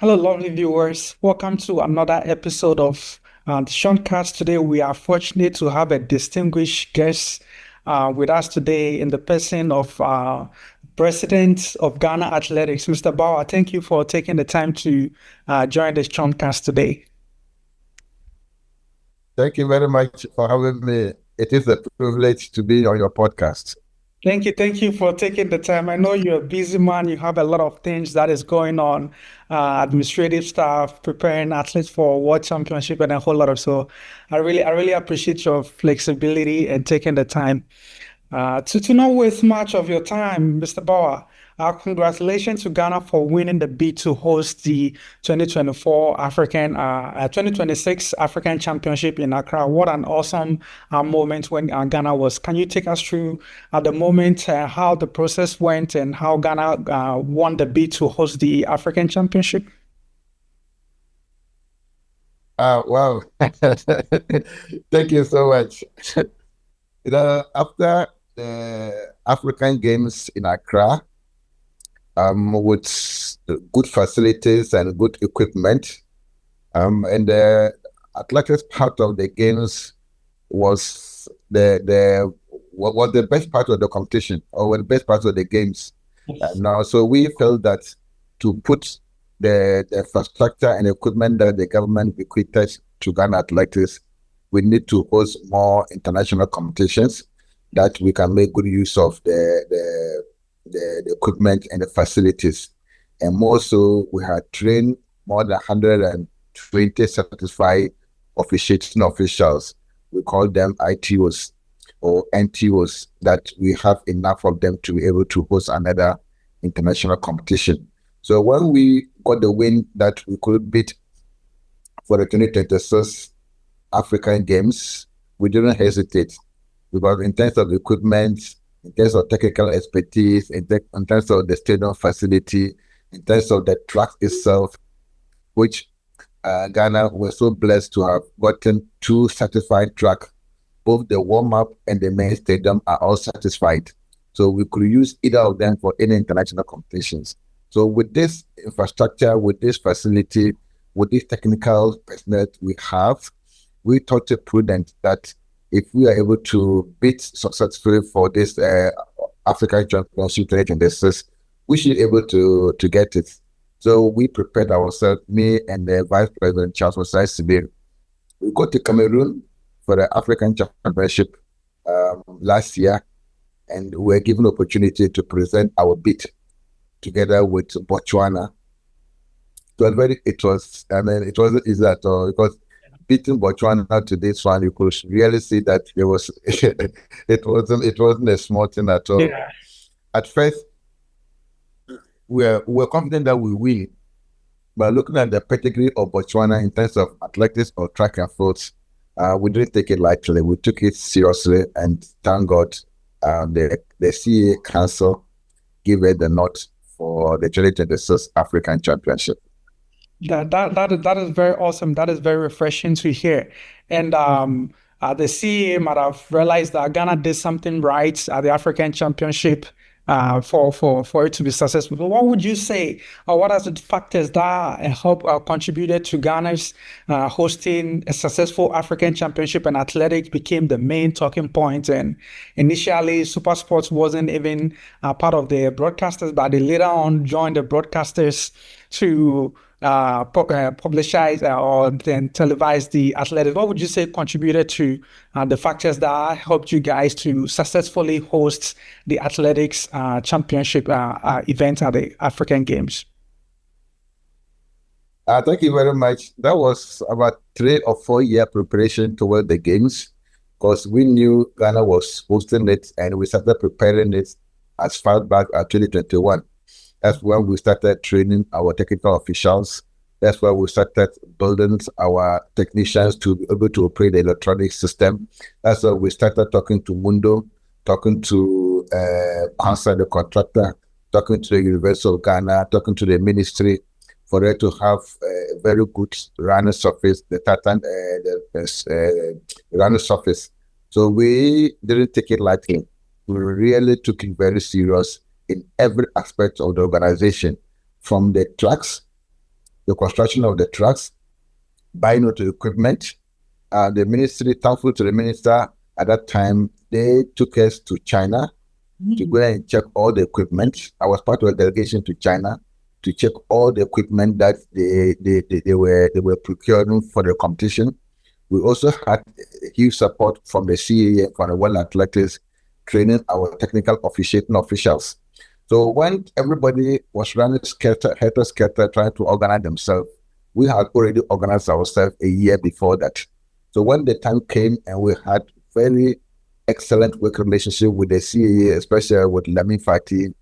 Hello, lovely viewers. Welcome to another episode of the Shortcast. Today, we are fortunate to have a distinguished guest with us today in the person of President of Ghana Athletics, Mr. Bawa. Thank you for taking the time to join the Shortcast today. Thank you very much for having me. It is a privilege to be on your podcast. Thank you. Thank you for taking the time. I know you're a busy man. You have a lot of things that is going on, administrative stuff, preparing athletes for World Championship and a whole lot of so I really appreciate your flexibility and taking the time. To not waste much of your time, Mr. Bawa, congratulations to Ghana for winning the bid to host the 2026 African Championship in Accra. What an awesome moment when Ghana was. Can you take us through the moment, how the process went, and how Ghana won the bid to host the African Championship? Wow. Thank you so much. After the African Games in Accra, with good facilities and good equipment, and the athletics part of the games was the best part of the competition, or the best part of the games. Now, so we felt that to put the infrastructure and equipment that the government bequeathed to Ghana Athletics, we need to host more international competitions that we can make good use of the equipment and the facilities. And more so, we had trained more than 120 certified officiating officials. We call them ITOs or NTOs, that we have enough of them to be able to host another international competition. So when we got the win that we could beat for the 2026 African Games, we didn't hesitate, because in terms of equipment, in terms of technical expertise, in terms of the stadium facility, in terms of the track itself, which Ghana was so blessed to have gotten 2 certified track. Both the warm-up and the main stadium are all satisfied. So we could use either of them for any international competitions. So with this infrastructure, with this facility, with this technical personnel we have, we thought it prudent that if we are able to bid successfully for this African Championship 2026, we should be able to get it. So we prepared ourselves, me and the Vice President Charles Osai. We go to Cameroon for the African Championship last year, and we were given opportunity to present our bid together with Botswana. It wasn't easy at all, because beating Botswana to this one, you could really see that it wasn't a small thing at all. Yeah. At first, we're confident that we win, but looking at the pedigree of Botswana in terms of athletics or track and field, we didn't take it lightly. We took it seriously, and thank God the CA Council gave it the nod for the 2026 African Championship. That is very awesome. That is very refreshing to hear. And the CA might have realized that Ghana did something right at the African Championship for it to be successful. But what would you say, or what are the factors that help contributed to Ghana's hosting a successful African Championship, and athletics became the main talking point? And initially, Super Sports wasn't even part of the broadcasters, but they later on joined the broadcasters to publicize or then televise the athletics. What would you say contributed to the factors that helped you guys to successfully host the athletics championship event at the African Games? Thank you very much. That was about 3 or 4 year preparation toward the games, because we knew Ghana was hosting it, and we started preparing it as far back as 2021. That's when we started training our technical officials. That's where we started building our technicians to be able to operate the electronic system. That's where we started talking to Mundo, talking to Council, the contractor, talking to the University of Ghana, talking to the ministry, for it to have a very good running surface, the running surface. So we didn't take it lightly. We really took it very serious in every aspect of the organization, from the tracks the construction of the trucks, buying of the equipment. The ministry, thankful to the minister at that time, they took us to China to go and check all the equipment. I was part of a delegation to China to check all the equipment that they were procuring for the competition. We also had huge support from the CAA, from the World Athletics, training our technical officiating officials. So when everybody was running helter-skelter, trying to organize themselves, we had already organized ourselves a year before that. So when the time came and we had very excellent work relationship with the CAA, especially with Lamin Fati,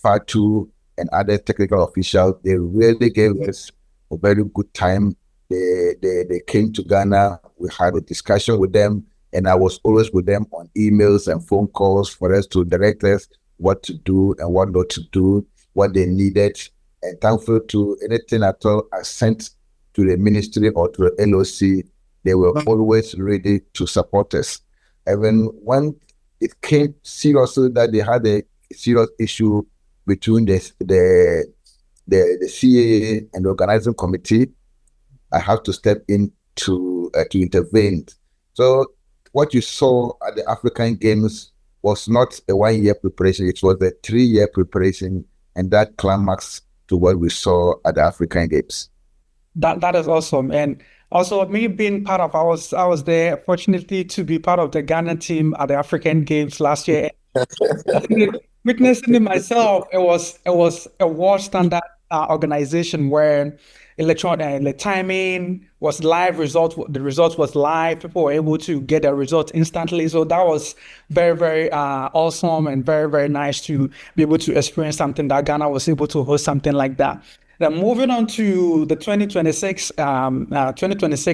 Fatu, and other technical officials, they really gave us a very good time. They came to Ghana. We had a discussion with them, and I was always with them on emails and phone calls for us to direct us what to do and what not to do, what they needed. And thankful to anything at all I sent to the ministry or to the LOC, they were always ready to support us. Even when it came seriously that they had a serious issue between the CAA and the organizing committee, I have to step in to intervene. So what you saw at the African Games was not a 1 year preparation, it was a 3 year preparation, and that climax to what we saw at the African Games. That is awesome. And also me being part of, I was there, fortunately to be part of the Ghana team at the African Games last year. Witnessing it myself, it was a world standard organization where the timing was live, the results was live. People were able to get their results instantly. So that was very awesome and very nice to be able to experience something that Ghana was able to host something like that. Now, moving on to the 2026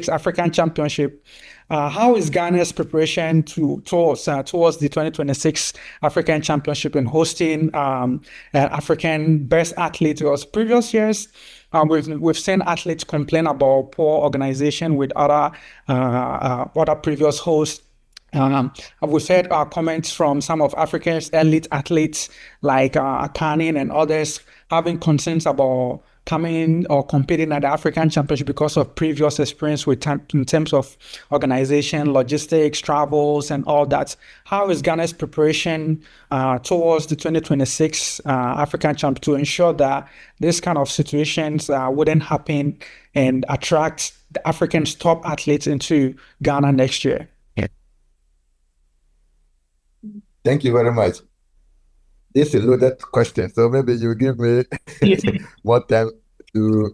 African Championship, how is Ghana's preparation towards the 2026 African Championship in hosting African best athletes? Because previous years, we've seen athletes complain about poor organization with other previous hosts. We've heard comments from some of Africa's elite athletes like Akanin and others having concerns about coming or competing at the African Championship because of previous experience in terms of organization, logistics, travels, and all that. How is Ghana's preparation towards the 2026 African Championship to ensure that this kind of situations wouldn't happen and attract the African's top athletes into Ghana next year? Thank you very much. This is a loaded question, so maybe you give me more time to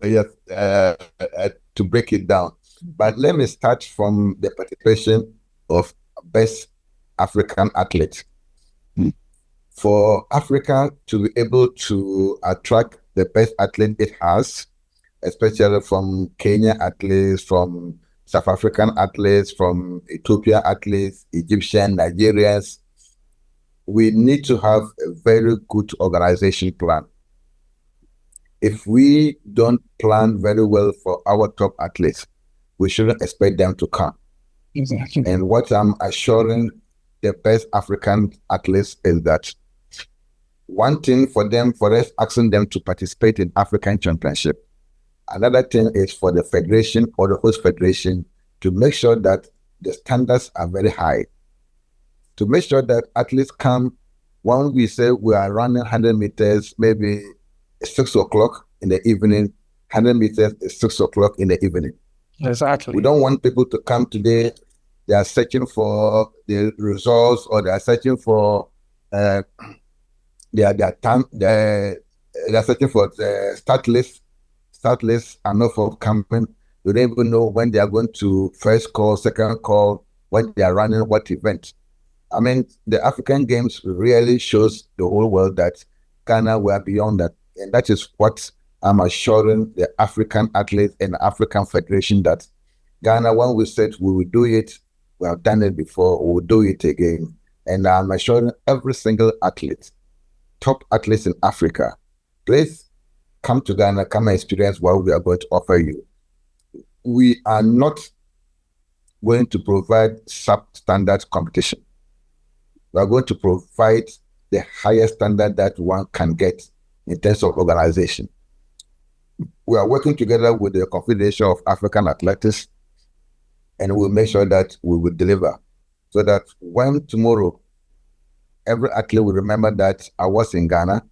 to break it down. But let me start from the participation of best African athletes. For Africa to be able to attract the best athlete it has, especially from Kenya athletes, from South African athletes, from Ethiopia athletes, Egyptian, Nigerians, we need to have a very good organization plan. If we don't plan very well for our top athletes, we shouldn't expect them to come. Exactly. And what I'm assuring the best African athletes is that one thing for us asking them to participate in African Championship. Another thing is for the federation or the host federation to make sure that the standards are very high. To make sure that athletes come when we say we are running 100 meters, maybe 6 o'clock in the evening, 100 meters is 6 o'clock in the evening. Exactly. We don't want people to come today, they are searching for the results or they are searching for their time, they are searching for the start list. Start lists are not forthcoming. You don't even know when they are going to first call, second call, when they are running what event. I mean, the African Games really shows the whole world that Ghana were beyond that. And that is what I'm assuring the African athletes and the African Federation that Ghana, when we said we will do it, we have done it before, we will do it again. And I'm assuring every single athlete, top athletes in Africa, please come to Ghana, come and experience what we are going to offer you. We are not going to provide substandard competition. We are going to provide the highest standard that one can get in terms of organization. We are working together with the Confederation of African Athletics, and we'll make sure that we will deliver, so that when tomorrow every athlete will remember that I was in Ghana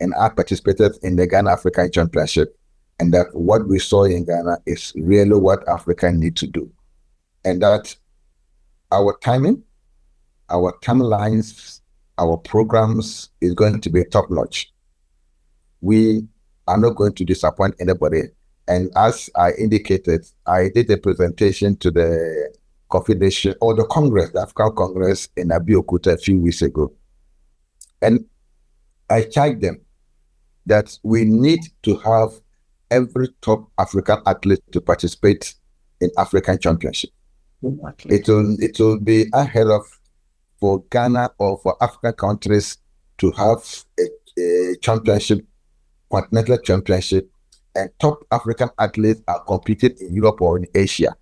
and I participated in the Ghana African Championship, and that what we saw in Ghana is really what Africa need to do, and that our timing, our timelines, our programs is going to be top notch. We are not going to disappoint anybody. And as I indicated, I did a presentation to the Confederation or the Congress, the African Congress in Abeokuta a few weeks ago. And I charged them that we need to have every top African athlete to participate in African Championship. It will be ahead of for Ghana or for African countries to have a championship, continental championship, and top African athletes are competing in Europe or in Asia.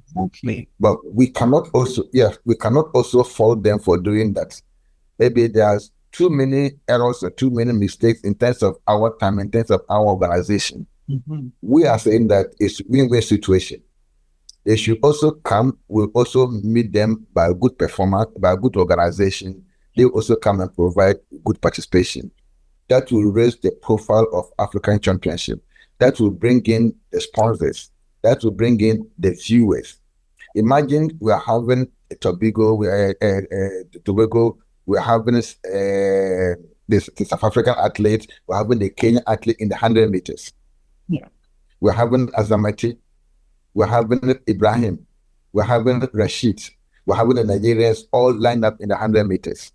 Exactly. But we cannot also fault them for doing that. Maybe there's too many errors or too many mistakes in terms of our time, in terms of our organization. Mm-hmm. We are saying that it's win-win situation. They should also come. We'll also meet them by good performance, by good organization. They also come and provide good participation. That will raise the profile of African Championship. That will bring in the sponsors. That will bring in the viewers. Imagine we are having a Tobago, we're having this South African athlete, we're having the Kenyan athlete in the 100 meters. Yeah. We're having Azamati, we're having Ibrahim, we're having Rashid, we're having the Nigerians all lined up in the 100 meters.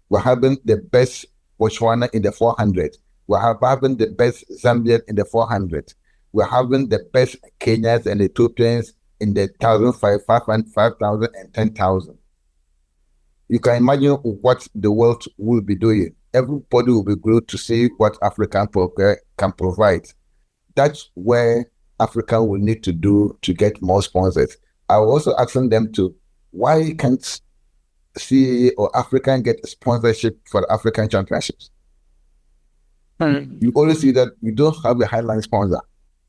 We're having the best Botswana in the 400. We're having the best Zambian in the 400. We're having the best Kenyans and Ethiopians in the 1,500, 5,000, and 10,000. You can imagine what the world will be doing. Everybody will be glued to see what Africa can provide. That's where Africa will need to do to get more sponsors. I was also asking them why can't CAA or African get sponsorship for the African Championships? You always see that we don't have a highline sponsor.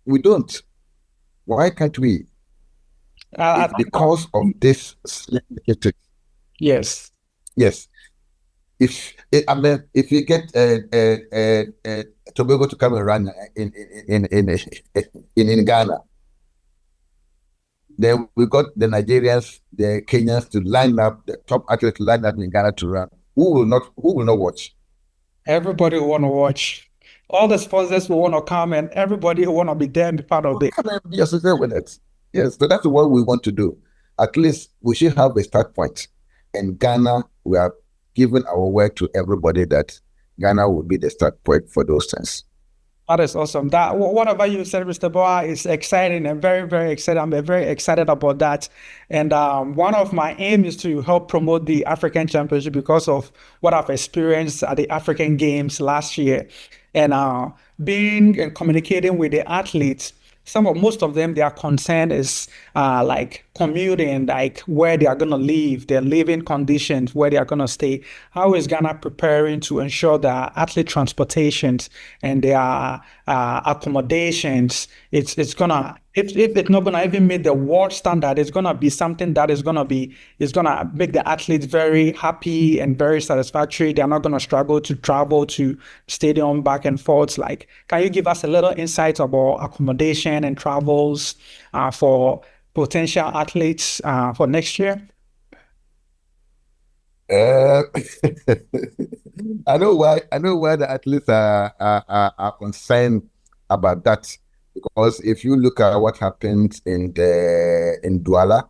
We don't. Why can't we? It's because of this. Yes. Yes. If you get Tobago to come and run in Ghana, then we got the Nigerians, the Kenyans to line up, the top athletes to line up in Ghana to run. Who will not watch? Everybody will want to watch. All the sponsors will want to come, and everybody will want to be there and be part of it. Come and be associated with it. Yes, so that's what we want to do. At least we should have a start point. In Ghana, we are giving our word to everybody that Ghana will be the start point for those things. That is awesome. That whatever you said, Mr. Bawa, is exciting and very, very excited. I'm very excited about that. And one of my aims is to help promote the African Championship because of what I've experienced at the African Games last year. And being and communicating with the athletes, most of them, their concern is like commuting, like where they are going to live, their living conditions, where they are going to stay. How is Ghana preparing to ensure that athlete transportations and their accommodations, it's gonna, if it's not gonna even meet the world standard, it's gonna be something that is gonna make the athletes very happy and very satisfactory. They're not gonna struggle to travel to stadium back and forth. Like, can you give us a little insight about accommodation and travels for potential athletes for next year? I know why the athletes are concerned about that, because if you look at what happened in Douala,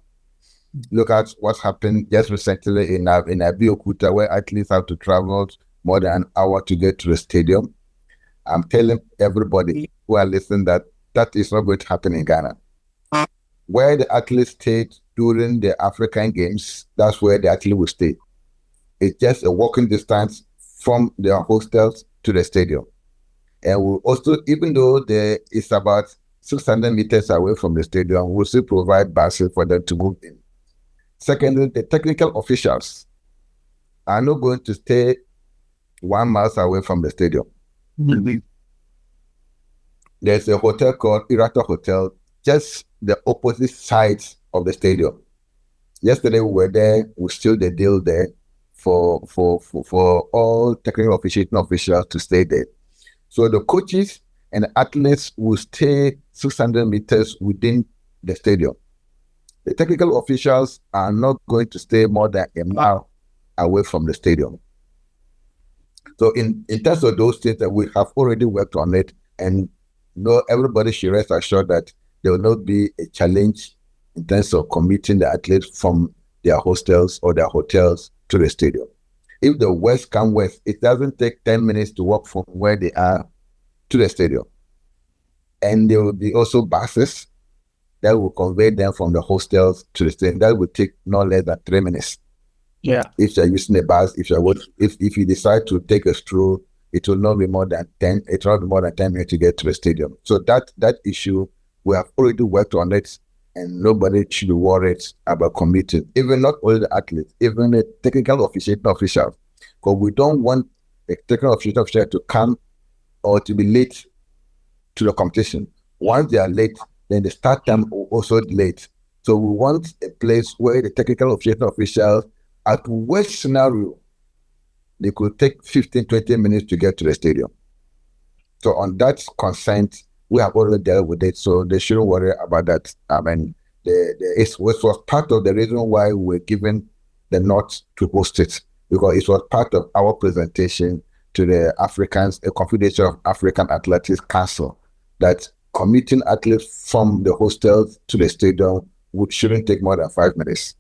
look at what happened just recently in Abeokuta, where athletes have to travel more than an hour to get to the stadium. I'm telling everybody who are listening that is not going to happen in Ghana. Where the athletes stayed during the African Games, that's where the athlete will stay. It's just a walking distance from their hostels to the stadium. And we'll also, even though it's about 600 meters away from the stadium, we'll still provide buses for them to move in. Secondly, the technical officials are not going to stay 1 mile away from the stadium. Mm-hmm. There's a hotel called Irata Hotel, just the opposite sides of the stadium. Yesterday we were there, we sealed the deal there for all technical officials to stay there. So the coaches and the athletes will stay 600 meters within the stadium. The technical officials are not going to stay more than a mile away from the stadium. So in terms of those things that we have already worked on it, and everybody should rest assured that there will not be a challenge in terms of committing the athletes from their hostels or their hotels to the stadium. If the West come west, it doesn't take 10 minutes to walk from where they are to the stadium. And there will be also buses that will convey them from the hostels to the stadium. That will take no less than 3 minutes. Yeah. If you're using a bus, if you decide to take a stroll, it will not be more than 10. It will not be more than 10 minutes to get to the stadium. So that issue, we have already worked on it, and nobody should be worried about committing. Even not only the athletes, even the technical officials, because we don't want a technical official to come or to be late to the competition. Once they are late, then the start time will also late. So we want a place where the technical officials, at worst scenario, they could take 15, 20 minutes to get to the stadium. So on that consent, we have already dealt with it, so they shouldn't worry about that. I mean, it was part of the reason why we were given the nod to host it, because it was part of our presentation to the Confederation of African Athletics Council, that committing athletes from the hostels to the stadium shouldn't take more than 5 minutes.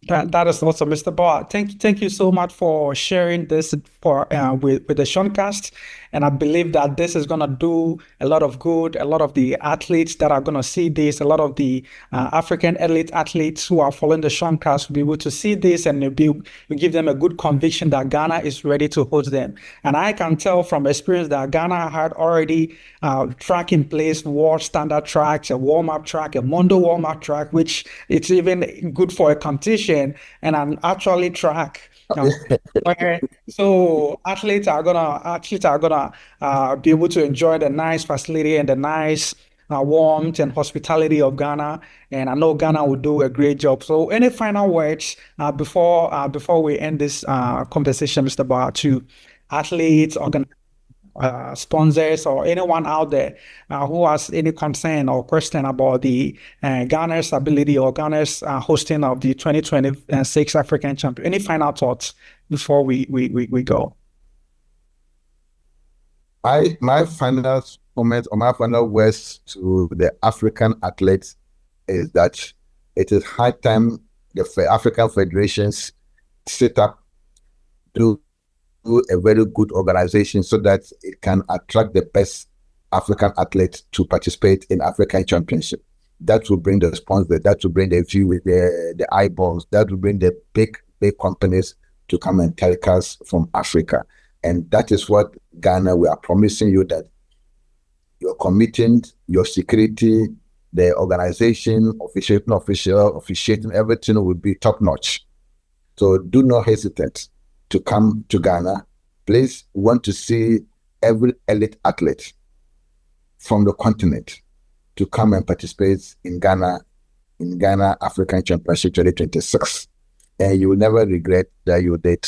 That is awesome, Mr. Bawa. Thank you so much for sharing this with the Shawncast. And I believe that this is gonna do a lot of good. A lot of the athletes that are gonna see this, a lot of the African elite athletes who are following the Shawncast will be able to see this, and will give them a good conviction that Ghana is ready to host them. And I can tell from experience that Ghana had already track in place, world standard tracks, a warm-up track, a Mondo warm-up track, which it's even good for a competition, and an actually track. So athletes are gonna be able to enjoy the nice facility and the nice warmth and hospitality of Ghana, and I know Ghana will do a great job. So, any final words before we end this conversation, Mr. Bawa, to athletes, sponsors, or anyone out there who has any concern or question about the Ghana's ability or Ghana's hosting of the 2026 African Champion? Any final thoughts before we go? My final comment or my final words to the African athletes is that it is high time the African federations set up, do a very good organization so that it can attract the best African athletes to participate in African Championship. That will bring the sponsor, that will bring the view with the eyeballs, that will bring the big companies to come and telecast from Africa. And that is what Ghana, we are promising you, that you're committing your security, the organization, officiating, everything will be top notch. So do not hesitate to come to Ghana. Please, want to see every elite athlete from the continent to come and participate in Ghana African Championship 2026. And you will never regret that you did.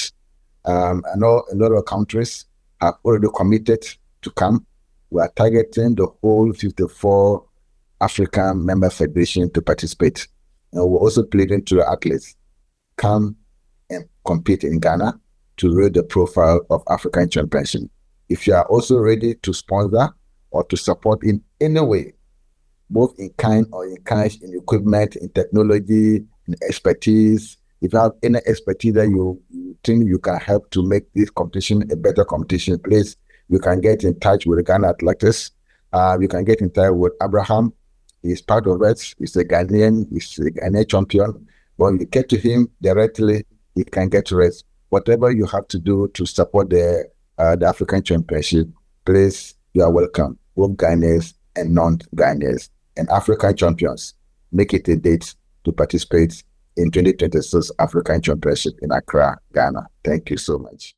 I know a lot of countries have already committed to come. We are targeting the whole 54 African member federation to participate. And we're also pleading to the athletes, come and compete in Ghana to raise the profile of African Championship. If you are also ready to sponsor or to support in any way, both in kind or in cash, in equipment, in technology, in expertise, if you have any expertise that you think you can help to make this competition a better competition, please, you can get in touch with Ghana Athletics. You can get in touch with Abraham. He's part of it. He's a Ghanaian champion. When you get to him directly, he can get to it. Whatever you have to do to support the African Championship, please, you are welcome. Both Ghanaians and non-Ghanaians and African champions. Make it a date to participate in 2026 African Championship in Accra, Ghana. Thank you so much.